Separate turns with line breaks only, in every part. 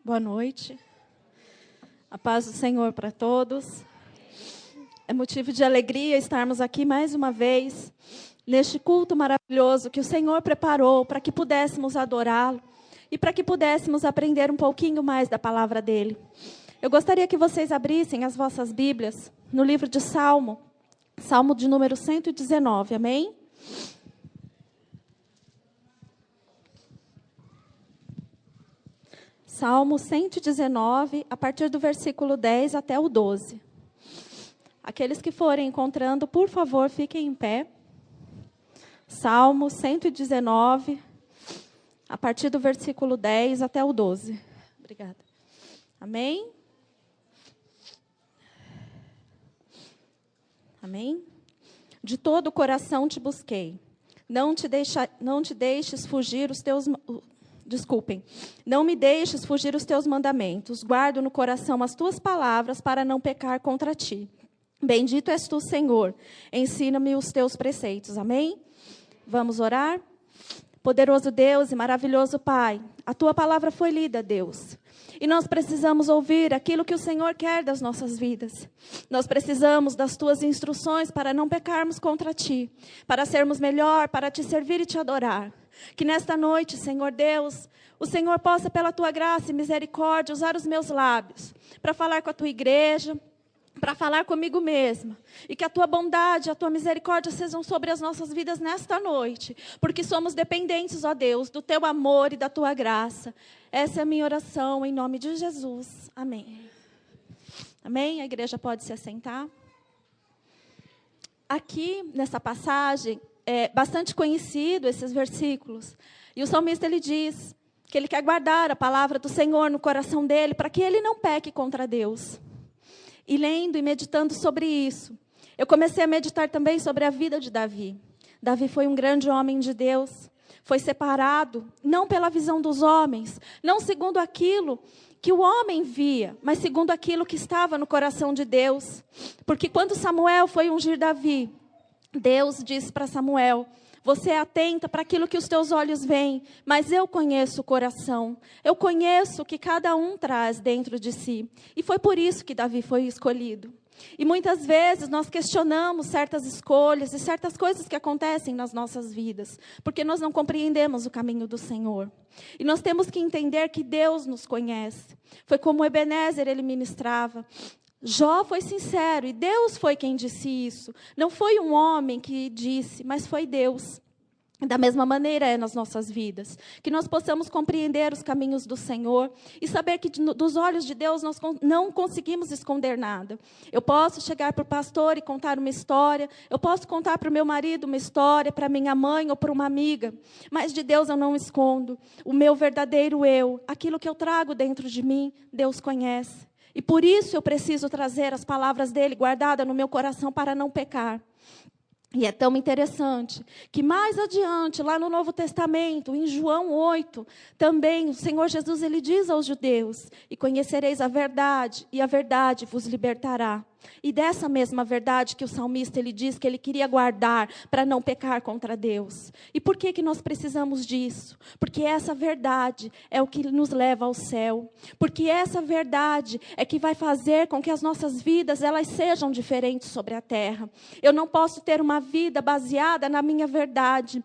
Boa noite. A paz do Senhor para todos. É motivo de alegria estarmos aqui mais uma vez, neste culto maravilhoso que o Senhor preparou para que pudéssemos adorá-lo e para que pudéssemos aprender um pouquinho mais da palavra dele. Eu gostaria que vocês abrissem as vossas Bíblias no livro de Salmo, Salmo de número 119, amém? Salmo 119, a partir do versículo 10 até o 12. Aqueles que forem encontrando, por favor, fiquem em pé. Salmo 119, a partir do versículo 10 até o 12. Obrigada. Amém? Amém? De todo o coração te busquei. Não te deixes fugir os teus... Desculpem. Não me deixes fugir os teus mandamentos. Guardo no coração as tuas palavras para não pecar contra ti. Bendito és tu, Senhor. Ensina-me os teus preceitos. Amém? Vamos orar? Poderoso Deus e maravilhoso Pai, a tua palavra foi lida, Deus. E nós precisamos ouvir aquilo que o Senhor quer das nossas vidas. Nós precisamos das tuas instruções para não pecarmos contra ti, para sermos melhor, para te servir e te adorar. Que nesta noite, Senhor Deus, o Senhor possa, pela tua graça e misericórdia, usar os meus lábios para falar com a tua igreja, para falar comigo mesma. E que a tua bondade, a tua misericórdia sejam sobre as nossas vidas nesta noite. Porque somos dependentes, ó Deus, do teu amor e da tua graça. Essa é a minha oração, em nome de Jesus. Amém. Amém? A igreja pode se assentar. Aqui, nessa passagem, é bastante conhecido esses versículos. E o salmista, ele diz que ele quer guardar a palavra do Senhor no coração dele, para que ele não peque contra Deus. E lendo e meditando sobre isso, eu comecei a meditar também sobre a vida de Davi. Davi foi um grande homem de Deus, foi separado, não pela visão dos homens, não segundo aquilo que o homem via, mas segundo aquilo que estava no coração de Deus. Porque quando Samuel foi ungir Davi, Deus disse para Samuel: você é atenta para aquilo que os teus olhos veem, mas eu conheço o coração. Eu conheço o que cada um traz dentro de si. E foi por isso que Davi foi escolhido. E muitas vezes nós questionamos certas escolhas e certas coisas que acontecem nas nossas vidas, porque nós não compreendemos o caminho do Senhor. E nós temos que entender que Deus nos conhece. Foi como Ebenezer ele ministrava. Jó foi sincero e Deus foi quem disse isso. Não foi um homem que disse, mas foi Deus. Da mesma maneira é nas nossas vidas. Que nós possamos compreender os caminhos do Senhor e saber que dos olhos de Deus nós não conseguimos esconder nada. Eu posso chegar para o pastor e contar uma história. Eu posso contar para o meu marido uma história, para minha mãe ou para uma amiga. Mas de Deus eu não escondo. O meu verdadeiro eu, aquilo que eu trago dentro de mim, Deus conhece. E por isso eu preciso trazer as palavras dele guardadas no meu coração para não pecar. E é tão interessante que mais adiante, lá no Novo Testamento, em João 8, também o Senhor Jesus ele diz aos judeus: e conhecereis a verdade, e a verdade vos libertará. E dessa mesma verdade que o salmista ele diz que ele queria guardar para não pecar contra Deus. E por que nós precisamos disso? Porque essa verdade é o que nos leva ao céu. Porque essa verdade é que vai fazer com que as nossas vidas elas sejam diferentes sobre a terra. Eu não posso ter uma vida baseada na minha verdade.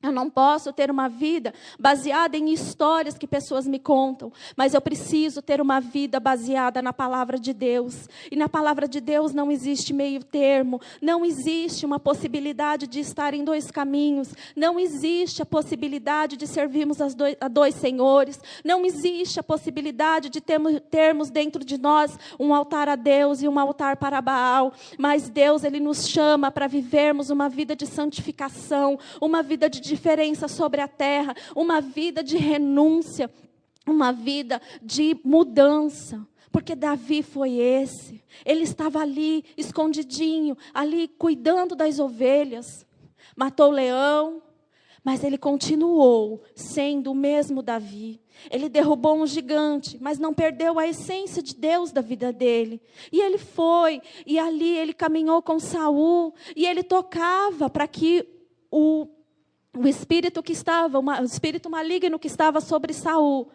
Eu não posso ter uma vida baseada em histórias que pessoas me contam, mas eu preciso ter uma vida baseada na palavra de Deus. E na palavra de Deus não existe meio termo, não existe uma possibilidade de estar em dois caminhos, não existe a possibilidade de servirmos a dois senhores, não existe a possibilidade de termos dentro de nós um altar a Deus e um altar para Baal, mas Deus ele nos chama para vivermos uma vida de santificação, uma vida de diferença sobre a terra, uma vida de renúncia, uma vida de mudança. Porque Davi foi esse. Ele estava ali, escondidinho, ali cuidando das ovelhas. Matou o leão, mas ele continuou sendo o mesmo Davi. Ele derrubou um gigante, mas não perdeu a essência de Deus da vida dele. E ele foi, e ali ele caminhou com Saul, e ele tocava para que o espírito que estava, o espírito maligno que estava sobre Saul,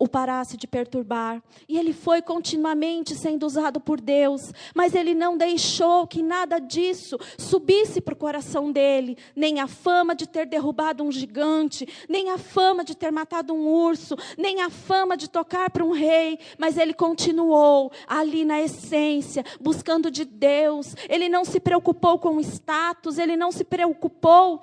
o parasse de perturbar. E ele foi continuamente sendo usado por Deus, mas ele não deixou que nada disso subisse para o coração dele, nem a fama de ter derrubado um gigante, nem a fama de ter matado um urso, nem a fama de tocar para um rei, mas ele continuou ali na essência, buscando de Deus. Ele não se preocupou com status, ele não se preocupou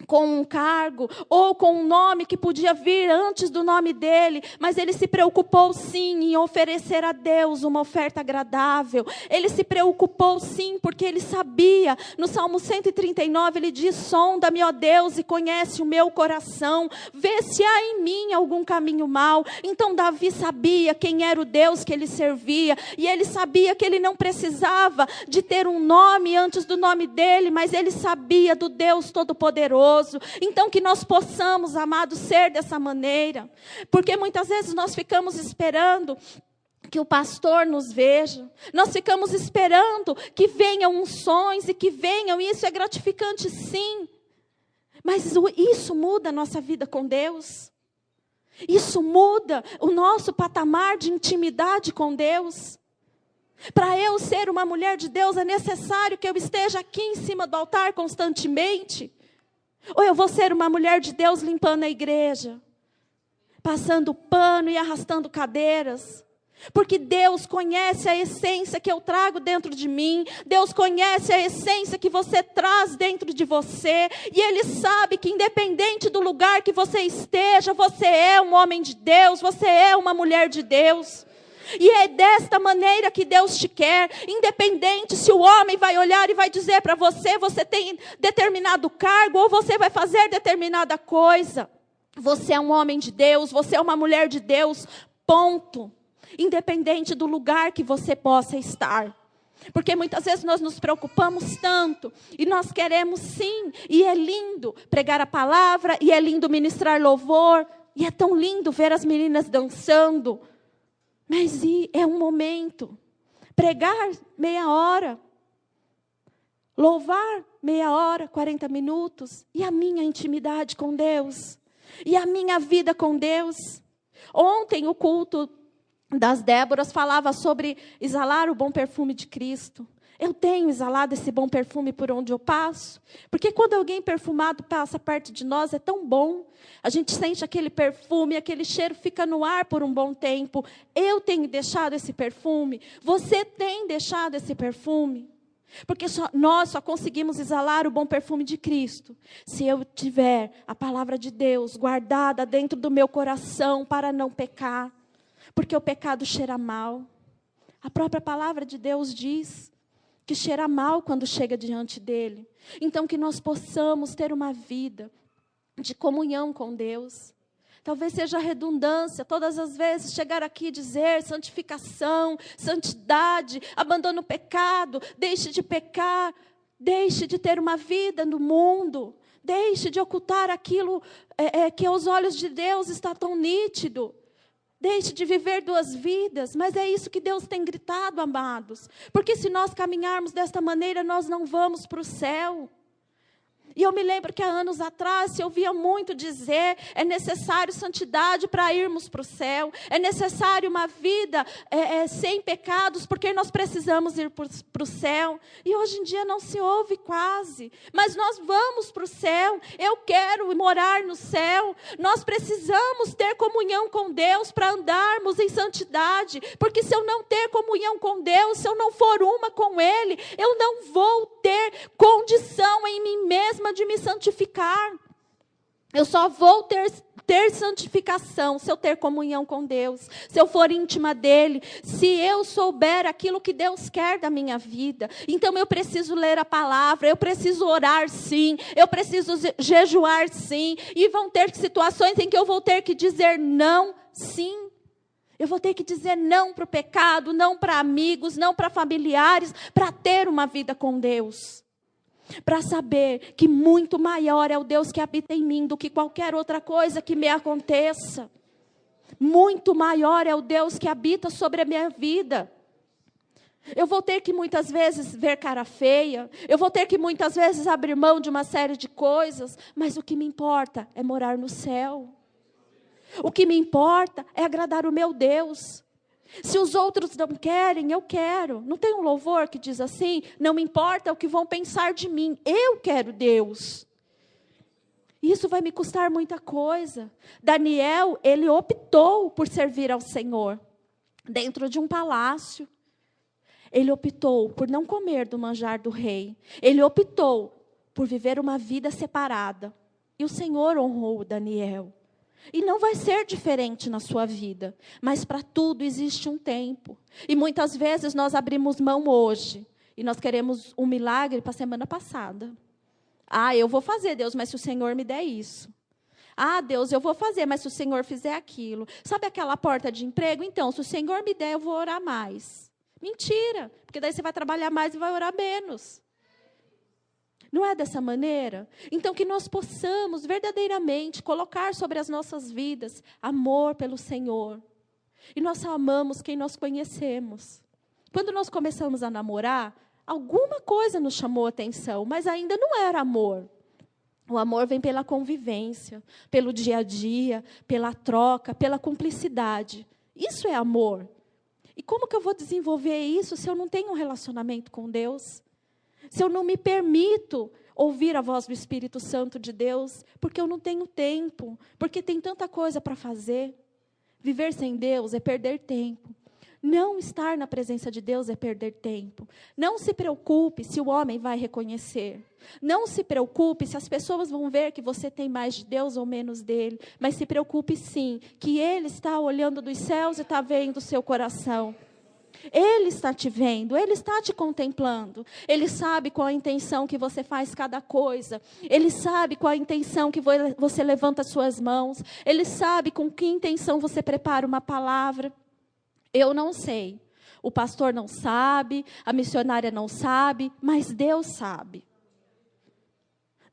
com um cargo, ou com um nome que podia vir antes do nome dele, mas ele se preocupou sim em oferecer a Deus uma oferta agradável. Ele se preocupou sim, porque ele sabia, no Salmo 139, ele diz: sonda-me, ó Deus, e conhece o meu coração, vê se há em mim algum caminho mau. Então Davi sabia quem era o Deus que ele servia, e ele sabia que ele não precisava de ter um nome antes do nome dele, mas ele sabia do Deus Todo-Poderoso. Então que nós possamos, amados, ser dessa maneira, porque muitas vezes nós ficamos esperando que o pastor nos veja, nós ficamos esperando que venham unções e que venham, e isso é gratificante sim, mas isso muda a nossa vida com Deus? Isso muda o nosso patamar de intimidade com Deus? Para eu ser uma mulher de Deus é necessário que eu esteja aqui em cima do altar constantemente? Ou eu vou ser uma mulher de Deus limpando a igreja, passando pano e arrastando cadeiras? Porque Deus conhece a essência que eu trago dentro de mim. Deus conhece a essência que você traz dentro de você. E Ele sabe que independente do lugar que você esteja, você é um homem de Deus, você é uma mulher de Deus. E é desta maneira que Deus te quer, independente se o homem vai olhar e vai dizer para você, você tem determinado cargo, ou você vai fazer determinada coisa. Você é um homem de Deus, você é uma mulher de Deus, ponto. Independente do lugar que você possa estar. Porque muitas vezes nós nos preocupamos tanto, e nós queremos sim, e é lindo pregar a palavra, e é lindo ministrar louvor, e é tão lindo ver as meninas dançando. Mas é um momento, pregar meia hora, louvar meia hora, 40 minutos, e a minha intimidade com Deus, e a minha vida com Deus. Ontem o culto das Déboras falava sobre exalar o bom perfume de Cristo. Eu tenho exalado esse bom perfume por onde eu passo, porque quando alguém perfumado passa perto de nós, é tão bom. A gente sente aquele perfume, aquele cheiro fica no ar por um bom tempo. Eu tenho deixado esse perfume, você tem deixado esse perfume. Porque nós só conseguimos exalar o bom perfume de Cristo se eu tiver a palavra de Deus guardada dentro do meu coração para não pecar. Porque o pecado cheira mal. A própria palavra de Deus diz que cheira mal quando chega diante dele. Então que nós possamos ter uma vida de comunhão com Deus. Talvez seja redundância, todas as vezes chegar aqui e dizer santificação, santidade, abandone o pecado, deixe de pecar, deixe de ter uma vida no mundo, deixe de ocultar aquilo que aos olhos de Deus está tão nítido. Deixe de viver duas vidas, mas é isso que Deus tem gritado, amados. Porque se nós caminharmos desta maneira, nós não vamos para o céu. E eu me lembro que há anos atrás se ouvia muito dizer, é necessário santidade para irmos para o céu. É necessário uma vida sem pecados, porque nós precisamos ir para o céu. E hoje em dia não se ouve quase. Mas nós vamos para o céu. Eu quero morar no céu. Nós precisamos ter comunhão com Deus para andarmos em santidade. Porque se eu não ter comunhão com Deus, se eu não for uma com Ele, eu não vou ter condição em mim mesma de me santificar. Eu só vou ter santificação se eu ter comunhão com Deus, se eu for íntima dEle, se eu souber aquilo que Deus quer da minha vida. Então eu preciso ler a palavra, eu preciso orar sim, eu preciso jejuar sim, e vão ter situações em que eu vou ter que dizer não sim. Eu vou ter que dizer não para o pecado, não para amigos, não para familiares, para ter uma vida com Deus. Para saber que muito maior é o Deus que habita em mim do que qualquer outra coisa que me aconteça. Muito maior é o Deus que habita sobre a minha vida. Eu vou ter que muitas vezes ver cara feia, eu vou ter que muitas vezes abrir mão de uma série de coisas, mas o que me importa é morar no céu. O que me importa é agradar o meu Deus. Se os outros não querem, eu quero. Não tem um louvor que diz assim? Não me importa o que vão pensar de mim, eu quero Deus. Isso vai me custar muita coisa. Daniel, ele optou por servir ao Senhor, dentro de um palácio. Ele optou por não comer do manjar do rei. Ele optou por viver uma vida separada. E o Senhor honrou Daniel. E não vai ser diferente na sua vida. Mas para tudo existe um tempo. E muitas vezes nós abrimos mão hoje. E nós queremos um milagre para a semana passada. Ah, eu vou fazer, Deus, mas se o Senhor me der isso. Ah, Deus, eu vou fazer, mas se o Senhor fizer aquilo. Sabe aquela porta de emprego? Então, se o Senhor me der, eu vou orar mais. Mentira, porque daí você vai trabalhar mais e vai orar menos. Não é dessa maneira? Então, que nós possamos verdadeiramente colocar sobre as nossas vidas amor pelo Senhor. E nós só amamos quem nós conhecemos. Quando nós começamos a namorar, alguma coisa nos chamou a atenção, mas ainda não era amor. O amor vem pela convivência, pelo dia a dia, pela troca, pela cumplicidade. Isso é amor. E como que eu vou desenvolver isso se eu não tenho um relacionamento com Deus? Se eu não me permito ouvir a voz do Espírito Santo de Deus, porque eu não tenho tempo, porque tem tanta coisa para fazer. Viver sem Deus é perder tempo. Não estar na presença de Deus é perder tempo. Não se preocupe se o homem vai reconhecer. Não se preocupe se as pessoas vão ver que você tem mais de Deus ou menos dele. Mas se preocupe sim, que Ele está olhando dos céus e está vendo o seu coração. Ele está te vendo, Ele está te contemplando. Ele sabe qual a intenção que você faz cada coisa. Ele sabe qual a intenção que você levanta as suas mãos. Ele sabe com que intenção você prepara uma palavra. Eu não sei, o pastor não sabe, a missionária não sabe, mas Deus sabe.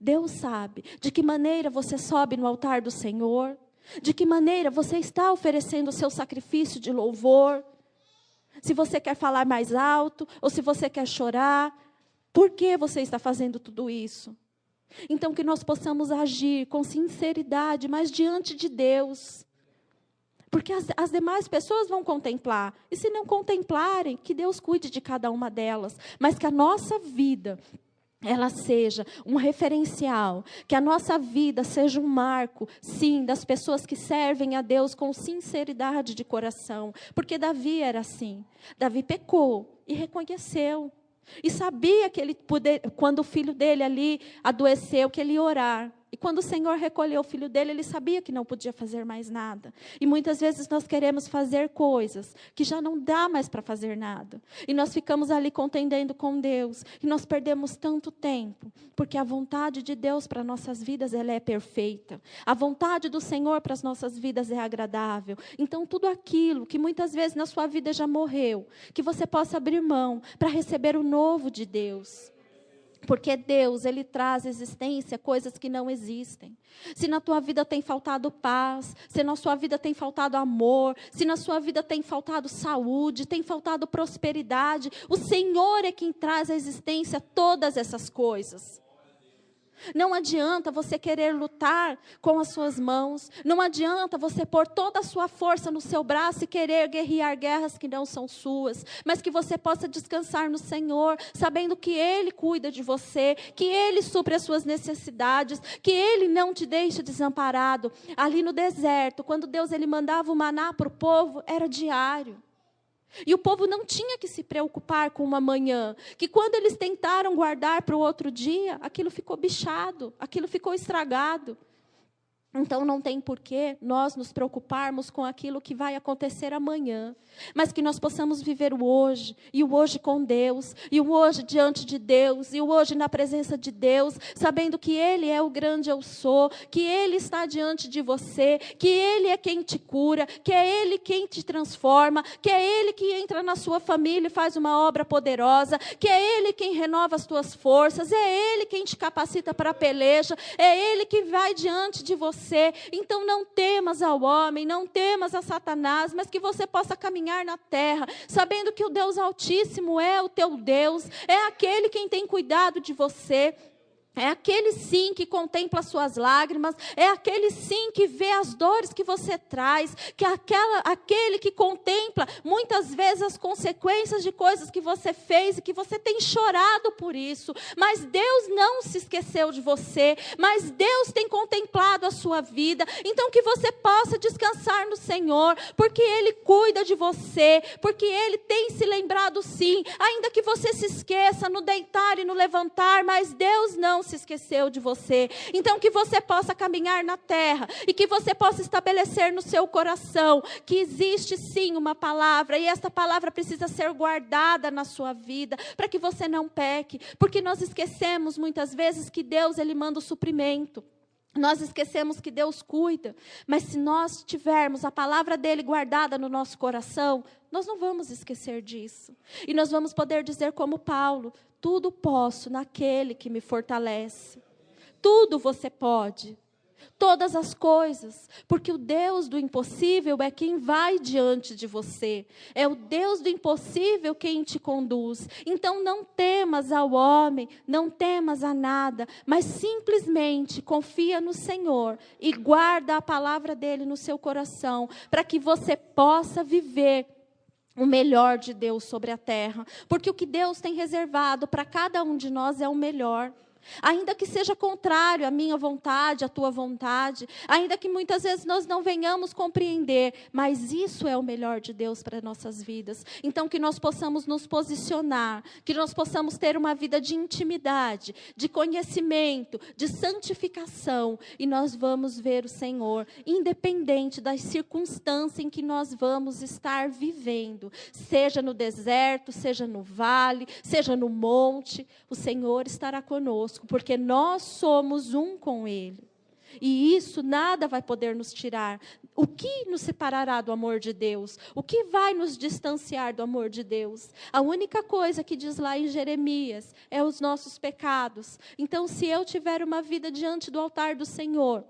Deus sabe de que maneira você sobe no altar do Senhor, de que maneira você está oferecendo o seu sacrifício de louvor, se você quer falar mais alto, ou se você quer chorar, por que você está fazendo tudo isso? Então que nós possamos agir com sinceridade, mas diante de Deus. Porque as demais pessoas vão contemplar. E se não contemplarem, que Deus cuide de cada uma delas. Mas que a nossa vida, ela seja um referencial. Que a nossa vida seja um marco, sim, das pessoas que servem a Deus com sinceridade de coração. Porque Davi era assim. Davi pecou e reconheceu. E sabia que ele quando o filho dele ali adoeceu, que ele ia orar. E quando o Senhor recolheu o filho dele, ele sabia que não podia fazer mais nada. E muitas vezes nós queremos fazer coisas que já não dá mais para fazer nada. E nós ficamos ali contendendo com Deus. E nós perdemos tanto tempo. Porque a vontade de Deus para nossas vidas, ela é perfeita. A vontade do Senhor para as nossas vidas é agradável. Então tudo aquilo que muitas vezes na sua vida já morreu, que você possa abrir mão para receber o novo de Deus. Porque Deus, Ele traz à existência coisas que não existem. Se na tua vida tem faltado paz, se na sua vida tem faltado amor, se na sua vida tem faltado saúde, tem faltado prosperidade, o Senhor é quem traz à existência todas essas coisas. Não adianta você querer lutar com as suas mãos. Não adianta você pôr toda a sua força no seu braço e querer guerrear guerras que não são suas. Mas que você possa descansar no Senhor, sabendo que Ele cuida de você, que Ele supre as suas necessidades, que Ele não te deixa desamparado. Ali no deserto, quando Deus ele mandava o maná para o povo, era diário. E o povo não tinha que se preocupar com uma manhã, que quando eles tentaram guardar para o outro dia, aquilo ficou bichado, aquilo ficou estragado. Então não tem porquê nós nos preocuparmos com aquilo que vai acontecer amanhã, mas que nós possamos viver o hoje, e o hoje com Deus, e o hoje diante de Deus, e o hoje na presença de Deus, sabendo que Ele é o grande eu sou, que Ele está diante de você, que Ele é quem te cura, que é Ele quem te transforma, que é Ele que entra na sua família e faz uma obra poderosa, que é Ele quem renova as tuas forças, é Ele quem te capacita para a peleja, é Ele que vai diante de você. Então não temas ao homem, não temas a Satanás, mas que você possa caminhar na terra, sabendo que o Deus Altíssimo é o teu Deus, é aquele quem tem cuidado de você. É aquele sim que contempla as suas lágrimas, é aquele sim que vê as dores que você traz, que é aquele que contempla muitas vezes as consequências de coisas que você fez e que você tem chorado por isso. Mas Deus não se esqueceu de você, mas Deus tem contemplado a sua vida. Então que você possa descansar no Senhor, porque Ele cuida de você, porque Ele tem se lembrado sim, ainda que você se esqueça no deitar e no levantar, mas Deus não se esqueceu de você. Então que você possa caminhar na terra e que você possa estabelecer no seu coração que existe sim uma palavra, e essa palavra precisa ser guardada na sua vida, para que você não peque, porque nós esquecemos muitas vezes que Deus, Ele manda o suprimento. Nós esquecemos que Deus cuida, mas se nós tivermos a palavra dEle guardada no nosso coração, nós não vamos esquecer disso. E nós vamos poder dizer como Paulo: tudo posso naquele que me fortalece. Tudo você pode. Todas as coisas, porque o Deus do impossível é quem vai diante de você. É o Deus do impossível quem te conduz. Então não temas ao homem, não temas a nada, mas simplesmente confia no Senhor e guarda a palavra dele no seu coração, para que você possa viver o melhor de Deus sobre a terra. Porque o que Deus tem reservado para cada um de nós é o melhor. Ainda que seja contrário à minha vontade, à tua vontade, ainda que muitas vezes nós não venhamos compreender, mas isso é o melhor de Deus para nossas vidas. Então que nós possamos nos posicionar, que nós possamos ter uma vida de intimidade, de conhecimento, de santificação, e nós vamos ver o Senhor, independente das circunstâncias em que nós vamos estar vivendo, seja no deserto, seja no vale, seja no monte, o Senhor estará conosco, porque nós somos um com Ele. E isso nada vai poder nos tirar. O que nos separará do amor de Deus? O que vai nos distanciar do amor de Deus? A única coisa que diz lá em Jeremias é os nossos pecados. Então, se eu tiver uma vida diante do altar do Senhor,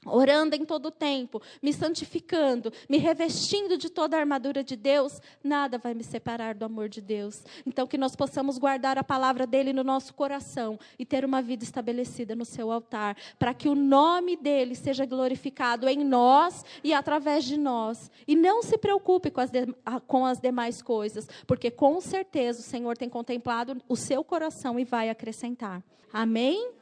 orando em todo o tempo, me santificando, me revestindo de toda a armadura de Deus, nada vai me separar do amor de Deus. Então que nós possamos guardar a palavra dele no nosso coração e ter uma vida estabelecida no seu altar, para que o nome dele seja glorificado em nós e através de nós. E não se preocupe com as demais coisas, porque com certeza o Senhor tem contemplado o seu coração e vai acrescentar. Amém?